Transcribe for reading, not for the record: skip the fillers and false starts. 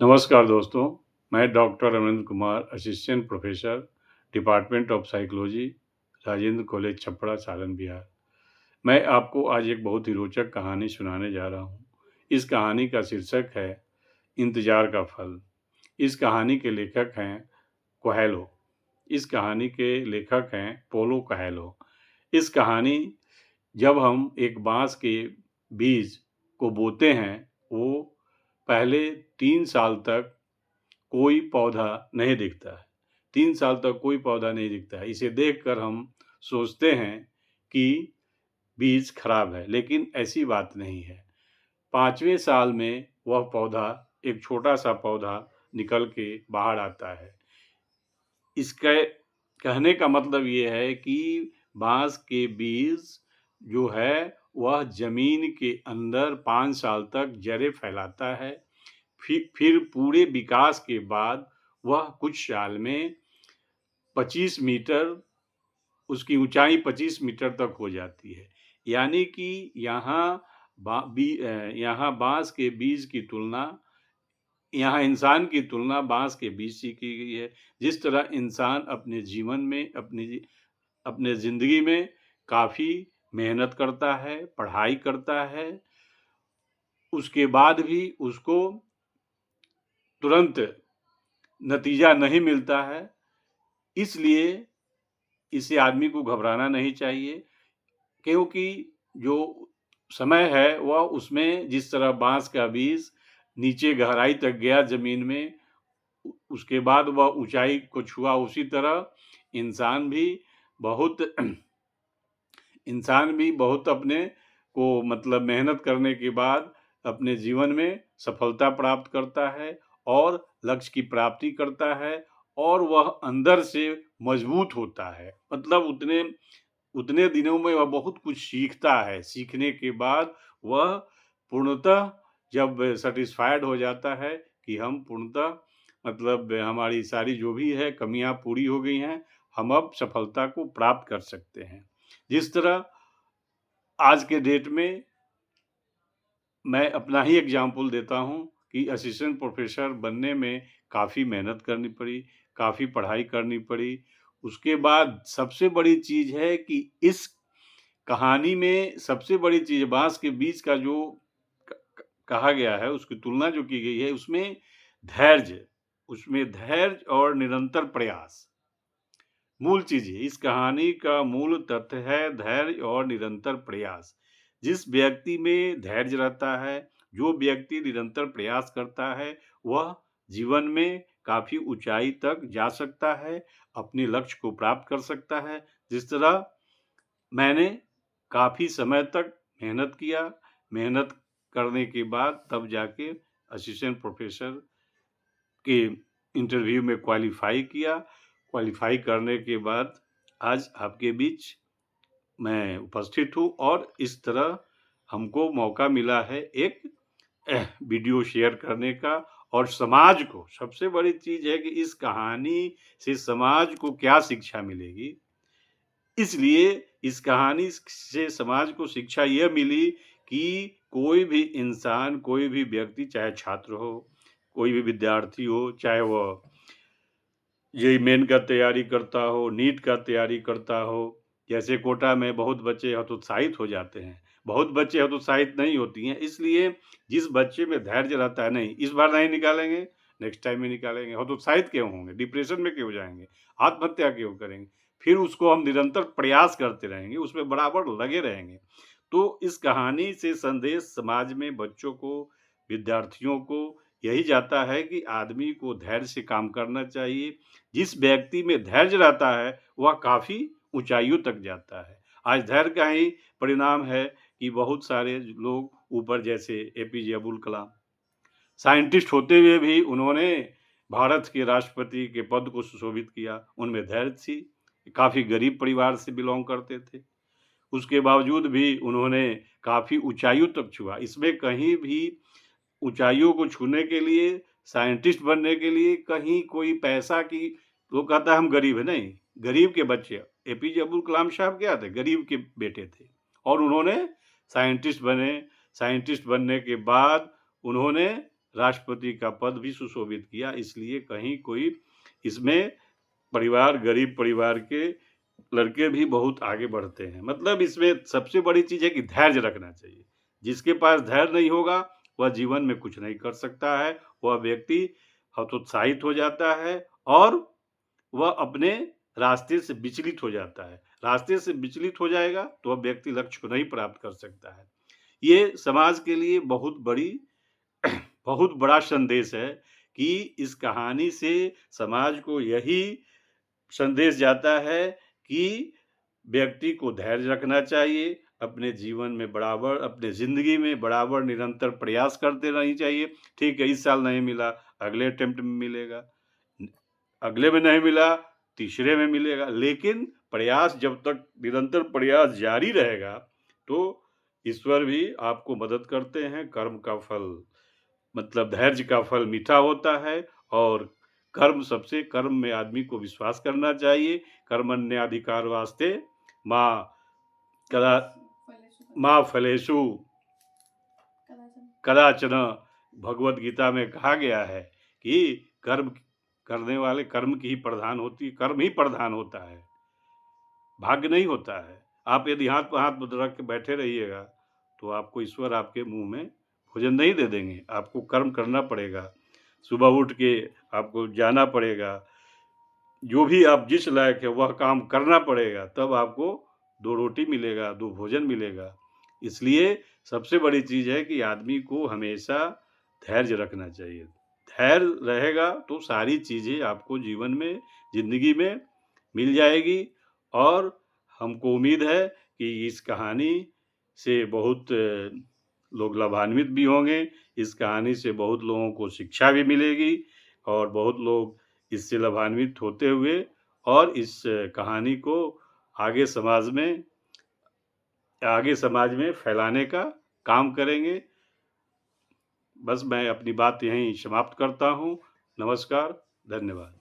नमस्कार दोस्तों, मैं doctor Amrendra Kumar, assistant professor, department of psychology, Rajendra college Chhapra, Saran Bihar. मैं आपको आज एक बहुत ही रोचक कहानी सुनाने जा रहा हूँ। इस कहानी का शीर्षक है इंतज़ार का फल। इस कहानी के लेखक हैं कोएल्हो। इस कहानी के लेखक हैं पोलो कोएल्हो। इस कहानी जब हम एक बाँस के बीज को बोते हैं, वो पहले 3 साल तक कोई पौधा नहीं दिखता है। 3 साल तक कोई पौधा नहीं दिखता है। इसे देखकर हम सोचते हैं कि बीज खराब है, लेकिन ऐसी बात नहीं है। 5वें साल में वह पौधा, एक छोटा-सा पौधा निकल के बाहर आता है। इसके कहने का मतलब ये है कि बाँस के बीज जो है, वह ज़मीन के अंदर 5 साल तक जड़ें फैलाता है। फिर पूरे विकास के बाद वह कुछ साल में 25 मीटर, उसकी ऊंचाई 25 मीटर तक हो जाती है। यानी कि यहाँ बांस के बीज की तुलना, यहाँ इंसान की तुलना बांस के बीज से की गई है। जिस तरह इंसान अपने जीवन में, अपने जिंदगी में काफी मेहनत करता है, पढ़ाई करता है, उसके बाद भी उसको तुरंत नतीजा नहीं मिलता है, इसलिए इसे आदमी को घबराना नहीं चाहिए, क्योंकि जो समय है वह उसमें जिस तरह बाँस का बीज नीचे गहराई तक गया ज़मीन में, उसके बाद वह ऊँचाई को छुआ, उसी तरह इंसान भी बहुत इंसान भी बहुत अपने को मतलब मेहनत करने के बाद अपने जीवन में सफलता प्राप्त करता है और लक्ष्य की प्राप्ति करता है, और वह अंदर से मजबूत होता है। मतलब उतने उतने दिनों में वह बहुत कुछ सीखता है। सीखने के बाद वह पूर्णतः जब सैटिस्फाइड हो जाता है कि हम पूर्णतः मतलब हमारी सारी जो भी है कमियाँ पूरी हो गई हैं, हम अब सफलता को प्राप्त कर सकते हैं। जिस तरह आज के डेट में मैं अपना ही एग्ज़ाम्पल देता हूँ कि असिस्टेंट प्रोफ़ेसर बनने में काफ़ी मेहनत करनी पड़ी, काफ़ी पढ़ाई करनी पड़ी। उसके बाद सबसे बड़ी चीज़ है कि इस कहानी में सबसे बड़ी चीज़ बाँस के बीज का जो क क कहा गया है, उसकी तुलना जो की गई है, उसमें धैर्य और निरंतर प्रयास मूल चीज़ है। इस कहानी का मूल तथ्य है धैर्य और निरंतर प्रयास। जिस व्यक्ति में धैर्य रहता है, जो व्यक्ति निरंतर प्रयास करता है, वह जीवन में काफ़ी ऊँचाई तक जा सकता है, अपने लक्ष्य को प्राप्त कर सकता है। जिस तरह मैंने काफ़ी समय तक मेहनत किया, मेहनत करने के बाद तब जाके असिस्टेंट प्रोफ़ेसर के इंटरव्यू में क्वालीफ़ाई किया। क्वालीफ़ाई करने के बाद आज आपके बीच मैं उपस्थित हूँ, और इस तरह हमको मौका मिला है एक वीडियो शेयर करने का। और समाज को सबसे बड़ी चीज़ है कि इस कहानी से समाज को क्या शिक्षा मिलेगी, इसलिए इस कहानी से समाज को शिक्षा यह मिली कि कोई भी इंसान, कोई भी व्यक्ति, चाहे छात्र हो, कोई भी विद्यार्थी हो, चाहे वह जेईई मेन का तैयारी करता हो, नीट का तैयारी करता हो, जैसे कोटा में बहुत बच्चे हतोत्साहित हो जाते हैं, बहुत बच्चे हतोत्साहित नहीं होती हैं, इसलिए जिस बच्चे में धैर्य रहता है, नहीं इस बार नहीं निकालेंगे, नेक्स्ट टाइम में निकालेंगे, हतोत्साहित क्यों होंगे, डिप्रेशन में क्यों जाएँगे, आत्महत्या क्यों करेंगे? फिर उसको हम निरंतर प्रयास करते रहेंगे, उसमें बराबर लगे रहेंगे। तो इस कहानी से संदेश समाज में बच्चों को, विद्यार्थियों को यही जाता है कि आदमी को धैर्य से काम करना चाहिए। जिस व्यक्ति में धैर्य रहता है, वह काफ़ी ऊँचाइयों तक जाता है। आज धैर्य का ही परिणाम है कि बहुत सारे लोग ऊपर, जैसे एपीजे अब्दुल कलाम, साइंटिस्ट होते हुए भी उन्होंने भारत के राष्ट्रपति के पद को सुशोभित किया। उनमें धैर्य थी, काफ़ी गरीब परिवार से बिलॉन्ग करते थे। उसके बावजूद भी उन्होंने काफ़ी ऊँचाइयों तक छुआ। इसमें कहीं भी ऊँचाइयों को छूने के लिए, साइंटिस्ट बनने के लिए कहीं कोई पैसा की, वो कहता है हम गरीब हैं, नहीं, गरीब के बच्चे एपीजे अब्दुल कलाम साहब क्या थे? गरीब के बेटे थे, और उन्होंने साइंटिस्ट बने। साइंटिस्ट बनने के बाद उन्होंने राष्ट्रपति का पद भी सुशोभित किया। इसलिए कहीं कोई इसमें परिवार, गरीब परिवार के लड़के भी बहुत आगे बढ़ते हैं। मतलब इसमें सबसे बड़ी चीज़ है कि धैर्य रखना चाहिए। जिसके पास धैर्य नहीं होगा, वह जीवन में कुछ नहीं कर सकता है। वह व्यक्ति हतोत्साहित हो जाता है और वह अपने रास्ते से विचलित हो जाता है। रास्ते से विचलित हो जाएगा तो वह व्यक्ति लक्ष्य को नहीं प्राप्त कर सकता है। ये समाज के लिए बहुत बड़ा संदेश है कि इस कहानी से समाज को यही संदेश जाता है कि व्यक्ति को धैर्य रखना चाहिए, अपने जीवन में बराबर, अपने ज़िंदगी में बराबर निरंतर प्रयास करते रहनी चाहिए। ठीक है, इस साल नहीं मिला, अगले अटेम्प्ट में मिलेगा, अगले में नहीं मिला, तीसरे में मिलेगा। लेकिन प्रयास जब तक निरंतर प्रयास जारी रहेगा, तो ईश्वर भी आपको मदद करते हैं। कर्म का फल मतलब धैर्य का फल मीठा होता है और कर्म में आदमी को विश्वास करना चाहिए। कर्मण्येवाधिकार वास्ते माँ फलेषु कदाचन भगवत गीता में कहा गया है कि कर्म करने वाले कर्म की ही प्रधान होती है, कर्म ही प्रधान होता है, भाग्य नहीं होता है। आप यदि हाथ पर हाथ रख के बैठे रहिएगा तो आपको ईश्वर आपके मुंह में भोजन नहीं दे देंगे। आपको कर्म करना पड़ेगा, सुबह उठ के आपको जाना पड़ेगा, जो भी आप जिस लायक है वह काम करना पड़ेगा, तब आपको 2 रोटी मिलेगा, 2 भोजन मिलेगा। इसलिए सबसे बड़ी चीज़ है कि आदमी को हमेशा धैर्य रखना चाहिए। धैर्य रहेगा तो सारी चीज़ें आपको जीवन में, ज़िंदगी में मिल जाएगी और हमको उम्मीद है कि इस कहानी से बहुत लोग लाभान्वित भी होंगे। इस कहानी से बहुत लोगों को शिक्षा भी मिलेगी और बहुत लोग इससे लाभान्वित होते हुए और इस कहानी को आगे समाज में फैलाने का काम करेंगे। बस मैं अपनी बात यहीं समाप्त करता हूँ। नमस्कार, धन्यवाद।